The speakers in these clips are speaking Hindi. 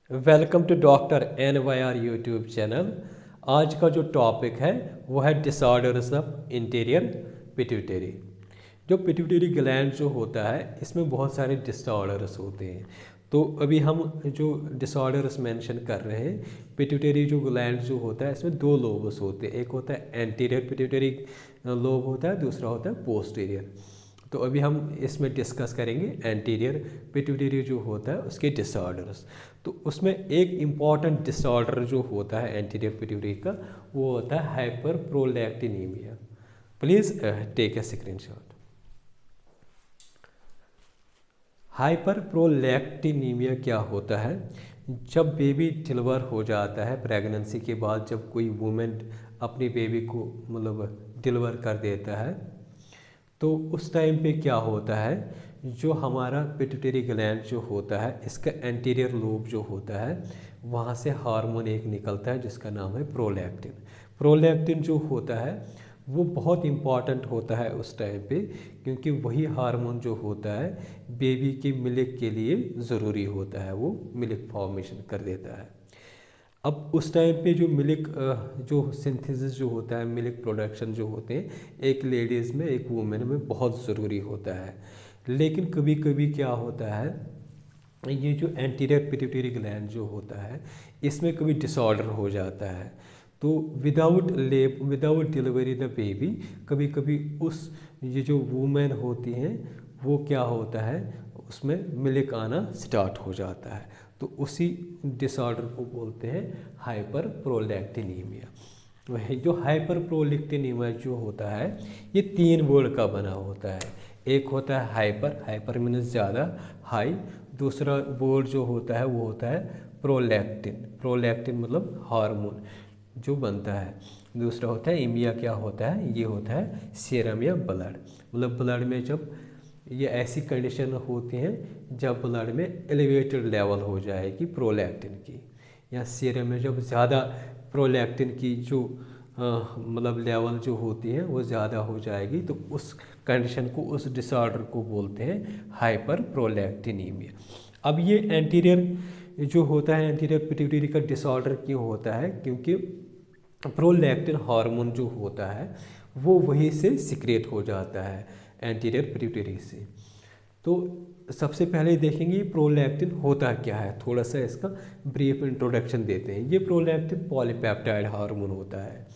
Welcome to doctor NYR YouTube channel. आज का जो टॉपिक है वो है डिसऑर्डर्स ऑफ इंटीरियर पिट्यूटरी। जो पिट्यूटरी ग्लैंड जो होता है इसमें बहुत सारे डिसऑर्डर्स होते हैं। तो अभी हम जो डिसऑर्डर्स मेंशन कर रहे हैं, पिट्यूटरी जो ग्लैंड जो होता है इसमें दो लोब्स होते हैं। एक होता है एंटीरियर पिट्यूटरी लोब होता है, दूसरा होता है पोस्टीरियर। तो अभी हम इसमें डिस्कस करेंगे एंटीरियर पिट्यूटरी जो होता है उसके डिसऑर्डर्स। तो उसमें एक इम्पॉर्टेंट डिसऑर्डर जो होता है एंटीरियर पिट्यूटरी का वो होता है hyper prolactinemia. Please take a screenshot. Hyper prolactinemia क्या होता है? जब बेबी डिलीवर हो जाता है प्रेगनेंसी के बाद, जब कोई वुमेन अपनी बेबी को डिलीवर कर देता है, तो उस टाइम पे क्या होता है, जो हमारा पिट्यूटरी ग्लैंड जो होता है इसका एंटीरियर लोब जो होता है वहाँ से हार्मोन एक निकलता है जिसका नाम है प्रोलैक्टिन। प्रोलैक्टिन जो होता है वो बहुत इम्पॉर्टेंट होता है उस टाइम पे, क्योंकि वही हार्मोन जो होता है बेबी के मिल्क के लिए ज़रूरी होता है, वो मिल्क फॉर्मेशन कर देता है। अब उस टाइम पे जो मिल्क जो सिंथेसिस जो होता है, मिल्क प्रोडक्शन जो होते हैं, एक लेडीज़ में एक वुमेन में बहुत ज़रूरी होता है। लेकिन कभी कभी क्या होता है, ये जो एंटीरियर पिट्यूटरी ग्लैंड जो होता है इसमें कभी डिसऑर्डर हो जाता है। तो विदाउट डिलीवरी द बेबी कभी कभी उस ये जो वुमेन होती हैं वो क्या होता है, उसमें मिल्क आना स्टार्ट हो जाता है। तो उसी डिसऑर्डर को बोलते हैं हाइपर प्रोलैक्टिनीमिया। वही जो हाइपर प्रोलैक्टिनीमिया जो होता है ये तीन वर्ड का बना होता है। एक होता है हाइपर, हाइपर मीन्स ज़्यादा, हाई। दूसरा वर्ड जो होता है वो होता है प्रोलैक्टिन, प्रोलैक्टिन मतलब हार्मोन जो बनता है। दूसरा होता है इमिया, क्या होता है, ये होता है सीरम या ब्लड, मतलब ब्लड में जब ये ऐसी कंडीशन होती हैं जब ब्लड में एलिवेटेड लेवल हो जाएगी प्रोलैक्टिन की, या सीरम में जब ज़्यादा प्रोलैक्टिन की जो लेवल जो होती है वो ज़्यादा हो जाएगी, तो उस कंडीशन को, उस डिसऑर्डर को बोलते हैं हाइपर प्रोलैक्टिनीमिया। अब ये एंटीरियर जो होता है, एंटीरियर पिट्यूटरी का डिसऑर्डर क्यों होता है? क्योंकि प्रोलैक्टिन हार्मोन जो होता है वो वहीं से सिक्रेट हो जाता है एंटीरियर पिट्यूटरी से। तो सबसे पहले देखेंगे प्रोलैक्टिन होता क्या है, थोड़ा सा इसका ब्रीफ इंट्रोडक्शन देते हैं। ये प्रोलैक्टिन पॉलीपेप्टाइड हार्मोन होता है।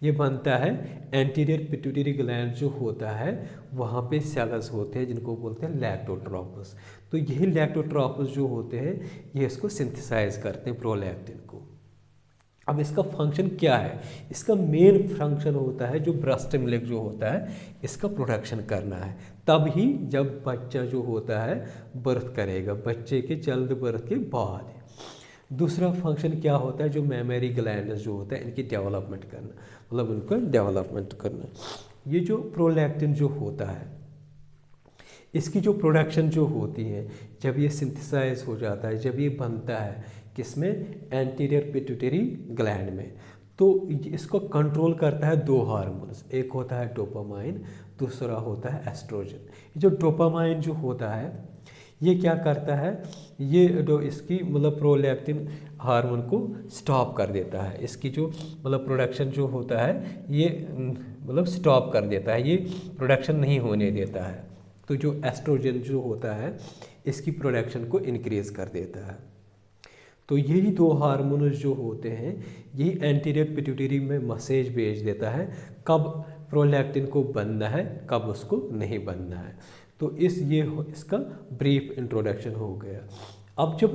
ये बनता है एंटीरियर पिट्यूटरी ग्लैंड जो होता है वहाँ पे सेल्स होते हैं जिनको बोलते हैं लैक्टोट्रोपस। तो यही लैक्टोट्रोपस जो होते हैं ये इसको सिंथेसाइज करते हैं प्रोलैक्टिन को। अब इसका फंक्शन क्या है? इसका मेन फंक्शन होता है जो ब्रेस्ट मिल्क जो होता है इसका प्रोडक्शन करना है, तब ही जब बच्चा जो होता है बर्थ करेगा, बच्चे के जल्द बर्थ के बाद। दूसरा फंक्शन क्या होता है, जो मेमरी ग्लैंड जो होता है इनकी डेवलपमेंट करना, मतलब उनको डेवलपमेंट करना। ये जो प्रोलैक्टिन जो होता है इसकी जो प्रोडक्शन जो होती है, जब ये सिंथेसाइज हो जाता है, जब ये बनता है किसमें, एंटीरियर पिट्यूटरी ग्लैंड में, तो इसको कंट्रोल करता है दो हार्मोन्स, एक होता है डोपामाइन, दूसरा होता है एस्ट्रोजन। ये जो डोपामाइन जो होता है ये क्या करता है, ये जो इसकी प्रोलैक्टिन हार्मोन को स्टॉप कर देता है, इसकी जो प्रोडक्शन जो होता है ये स्टॉप कर देता है, ये प्रोडक्शन नहीं होने देता है। तो जो एस्ट्रोजन जो होता है इसकी प्रोडक्शन को इंक्रीज कर देता है। तो यही दो हार्मोन्स जो होते हैं यही एंटीरियर पिट्यूटरी में मैसेज भेज देता है कब प्रोलैक्टिन को बनना है, कब उसको नहीं बनना है। तो इसका ब्रीफ इंट्रोडक्शन हो गया। अब जब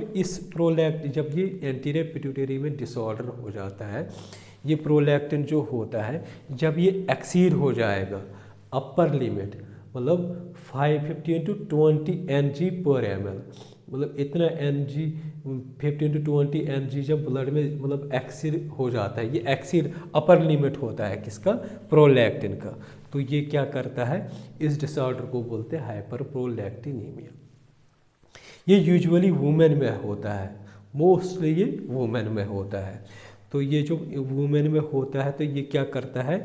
जब ये एंटीरियर पिट्यूटरी में डिसऑर्डर हो जाता है, ये प्रोलैक्टिन जो होता है जब ये एक्सीड हो जाएगा अपर लिमिट, 550 to 20 Ng/ml, इतना Ng 15 to 20 Ng जब ब्लड में एक्सीड हो जाता है, ये एक्सीड अपर लिमिट होता है किसका, प्रोलैक्टिन का। तो ये क्या करता है, इस डिसऑर्डर को बोलते हैं हाइपर प्रोलैक्टिनीमिया। ये यूजुअली वुमेन में होता है, मोस्टली ये वुमेन में होता है। तो ये जो वुमेन में होता है तो ये क्या करता है,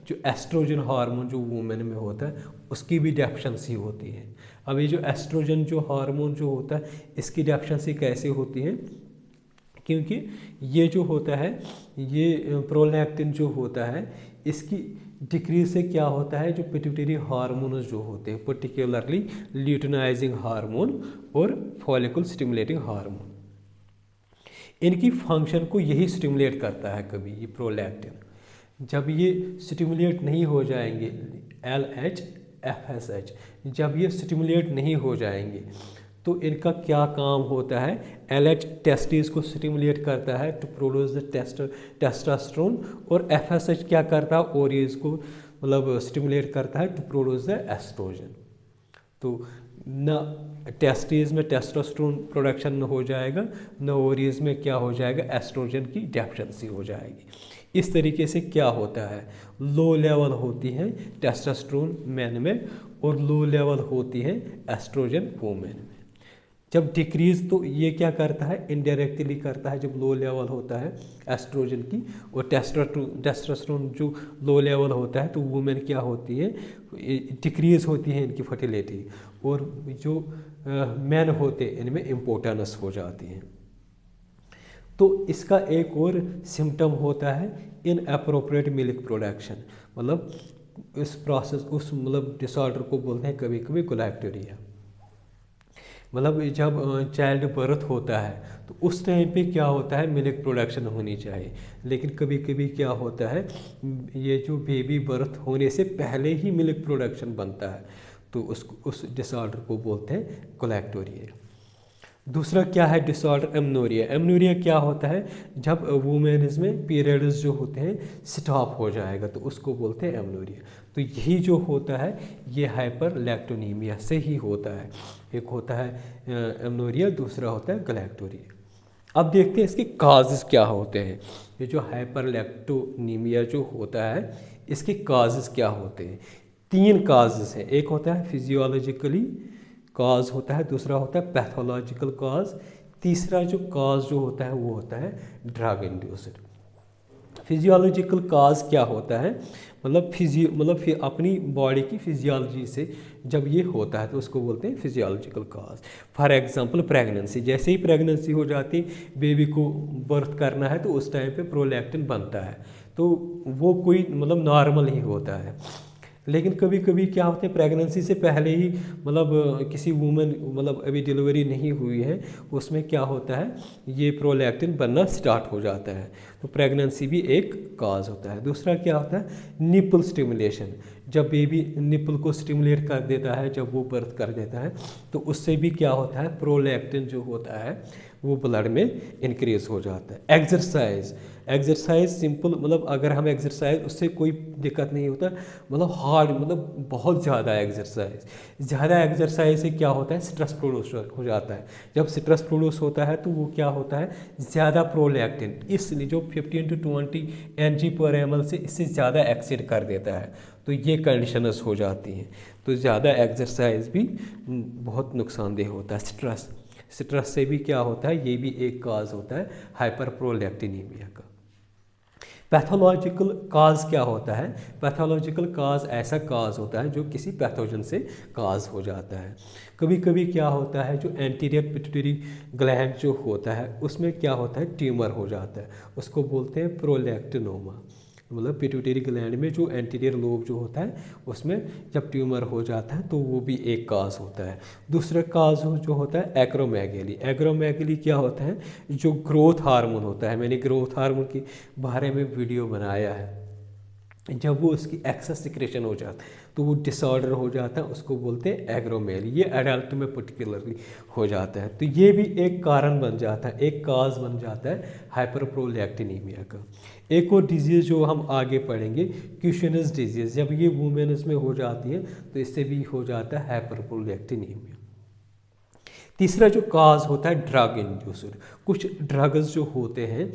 जो एस्ट्रोजन हार्मोन जो वुमेन में होता है उसकी भी डेफिशिएंसी होती है। अब ये जो एस्ट्रोजन जो हार्मोन जो होता है इसकी डेफिशिएंसी कैसे होती है, क्योंकि ये जो होता है, ये प्रोलैक्टिन जो होता है, इसकी डिक्रीज से क्या होता है, जो पिट्यूटरी हार्मोन्स जो होते हैं, पर्टिकुलरली ल्यूटिनाइजिंग हार्मोन और फॉलिकल स्टिमुलेटिंग हार्मोन, इनकी फंक्शन को यही स्टिमुलेट करता है। कभी ये प्रोलैक्टिन जब ये स्टिमुलेट नहीं हो जाएंगे, LH FSH जब ये स्टिमुलेट नहीं हो जाएंगे तो इनका क्या काम होता है, LH टेस्टिस को स्टिमुलेट करता है टू प्रोड्यूस द टेस्टोस्टेरोन, और FSH क्या करता है, ओवरीज को मतलब स्टिमुलेट करता है टू प्रोड्यूस द एस्ट्रोजन। तो न टेस्टिस में टेस्टोस्टेरोन प्रोडक्शन हो जाएगा, न ओवरीज में क्या हो जाएगा, एस्ट्रोजन की डेफिशिएंसी हो जाएगी। इस तरीके से क्या होता है, लो लेवल होती है टेस्टोस्टेरोन मैन में और लो लेवल होती है एस्ट्रोजन वुमेन में। जब डिक्रीज तो ये क्या करता है, इनडायरेक्टली करता है। जब लो लेवल होता है एस्ट्रोजन की और टेस्टोस्टेरोन जो लो लेवल होता है तो वुमेन क्या होती है, डिक्रीज होती है इनकी फर्टिलिटी, और जो मैन होते हैं इनमें इम्पोर्टेंस हो जाती है। तो इसका एक और सिम्टम होता है इनअप्रोप्रिएट मिल्क प्रोडक्शन, मतलब इस प्रोसेस उस मतलब डिसऑर्डर को बोलते हैं कभी कभी गैलेक्टोरिया। मतलब जब चाइल्ड बर्थ होता है तो उस टाइम पे क्या होता है, मिल्क प्रोडक्शन होनी चाहिए, लेकिन कभी कभी क्या होता है, ये जो बेबी बर्थ होने से पहले ही मिल्क प्रोडक्शन बनता है, तो उस डिसऑर्डर को बोलते हैं गैलेक्टोरिया। दूसरा क्या है डिसऑर्डर, एमनोरिया। एमनोरिया क्या होता है, जब वुमेन्स में पीरियड्स जो होते हैं स्टॉप हो जाएगा तो उसको बोलते हैं एमनोरिया। तो यही जो होता है ये हाइपरलैक्टोनीमिया से ही होता है। एक होता है एमनोरिया, दूसरा होता है गैलेक्टोरिया। अब देखते हैं इसके काजेस क्या होते हैं। ये जो हाइपरलैक्टोनीमिया जो होता है इसके काजेस क्या होते हैं। 3 काजेस हैं, एक होता है फिजियोलॉजिकली काज होता है, दूसरा होता है पैथोलॉजिकल काज, तीसरा जो काज जो होता है वो होता है ड्रग इंड्यूस्ड। फिजियोलॉजिकल काज क्या होता है, मतलब अपनी बॉडी की फिजियोलॉजी से जब ये होता है तो उसको बोलते हैं physiological cause. For example pregnancy, जैसे ही प्रेगनेंसी हो जाती, बेबी को बर्थ करना है तो उस टाइम पे प्रोलैक्टिन बनता है, तो वो कोई मतलब नॉर्मल ही होता है। लेकिन कभी कभी क्या होता है, प्रेगनेंसी से पहले ही मतलब किसी वुमेन मतलब अभी डिलीवरी नहीं हुई है, उसमें क्या होता है ये प्रोलैक्टिन बनना स्टार्ट हो जाता है, तो प्रेगनेंसी भी एक काज होता है। दूसरा क्या होता है निपल स्टिमुलेशन, जब बेबी निपल को स्टिमुलेट कर देता है, जब वो बर्थ कर देता है तो उससे भी क्या होता है, प्रोलैक्टिन जो होता है वो ब्लड में इंक्रीज हो जाता है। एक्सरसाइज सिंपल, मतलब अगर हम एक्सरसाइज उससे कोई दिक्कत नहीं होता, मतलब हार्ड मतलब बहुत ज़्यादा एक्सरसाइज से क्या होता है स्ट्रेस प्रोड्यूस हो जाता है। जब स्ट्रेस प्रोड्यूस होता है तो वो क्या होता है ज़्यादा प्रोलैक्टिन, इसलिए जो 15 to 20 mg/ml से इससे ज़्यादा एक्सीड कर देता है, तो ये कंडीशंस हो जाती हैं। तो ज़्यादा एक्सरसाइज भी बहुत नुकसानदेह होता है। स्ट्रेस से भी क्या होता है, ये भी एक काज होता है हाइपरप्रोलैक्टिनीमिया का। पैथोलॉजिकल काज क्या होता है, पैथोलॉजिकल काज ऐसा काज होता है जो किसी पैथोजन से काज हो जाता है। कभी कभी क्या होता है जो एंटीरियर पिट्यूटरी ग्लैंड जो होता है उसमें क्या होता है ट्यूमर हो जाता है, उसको बोलते हैं प्रोलैक्टिनोमा। मतलब पिट्यूटरी ग्लैंड में जो एंटीरियर लोब जो होता है उसमें जब ट्यूमर हो जाता है तो वो भी एक काज होता है। दूसरा काज जो होता है एक्रोमेगेली। एक्रोमेगेली क्या होता है, जो ग्रोथ हार्मोन होता है, मैंने ग्रोथ हार्मोन के बारे में वीडियो बनाया है, जब वो उसकी एक्सेस सिक्रेशन हो जाता है तो वो डिसऑर्डर हो जाता है, उसको बोलते हैं एग्रोमेली। ये एडल्ट में पर्टिकुलरली हो जाता है, तो ये भी एक कारण बन जाता है, एक काज बन जाता है हाइपरप्रोलैक्टिनीमिया का। एक और डिजीज़ जो हम आगे पढ़ेंगे क्यूशनस डिजीज़, जब ये वुमेन्स में हो जाती है तो इससे भी हो जाता है हाइपरप्रोलैक्टिनीमिया। तीसरा जो काज होता है ड्रग इंड्यूस्ड। कुछ ड्रग्स जो होते हैं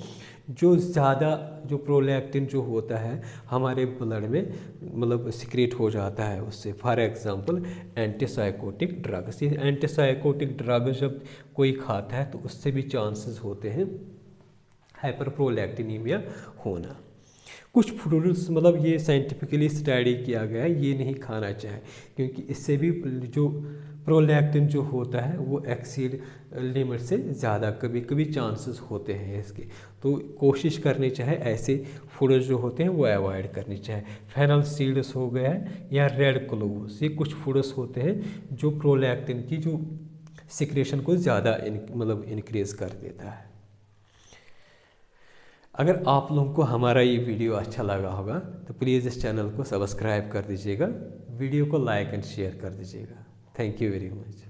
जो ज़्यादा जो प्रोलैक्टिन जो होता है हमारे ब्लड में मतलब सिक्रेट हो जाता है उससे। For example antipsychotic drugs. ये एंटीसाइकोटिक ड्रग जब कोई खाता है तो उससे भी चांसेस होते हैं हाइपरप्रोलैक्टिनीमिया होना। कुछ फ्रूट्स मतलब ये साइंटिफिकली स्टडी किया गया है, ये नहीं खाना चाहिए क्योंकि इससे भी जो प्रोलैक्टिन जो होता है वो एक्सीड लिमिट से ज़्यादा कभी कभी चांसेस होते हैं इसके। तो कोशिश करनी चाहिए ऐसे फ्रूट्स जो होते हैं वो अवॉइड करनी चाहिए। फेनल सीड्स हो गया है या रेड क्लोव्स, ये कुछ फ्रूट्स होते हैं जो प्रोलैक्टिन की जो सिक्रेशन को ज़्यादा मतलब इनक्रीज कर देता है। अगर आप लोगों को हमारा ये वीडियो अच्छा लगा होगा तो प्लीज़ इस चैनल को सब्सक्राइब कर दीजिएगा, वीडियो को लाइक एंड शेयर कर दीजिएगा। Thank you very much.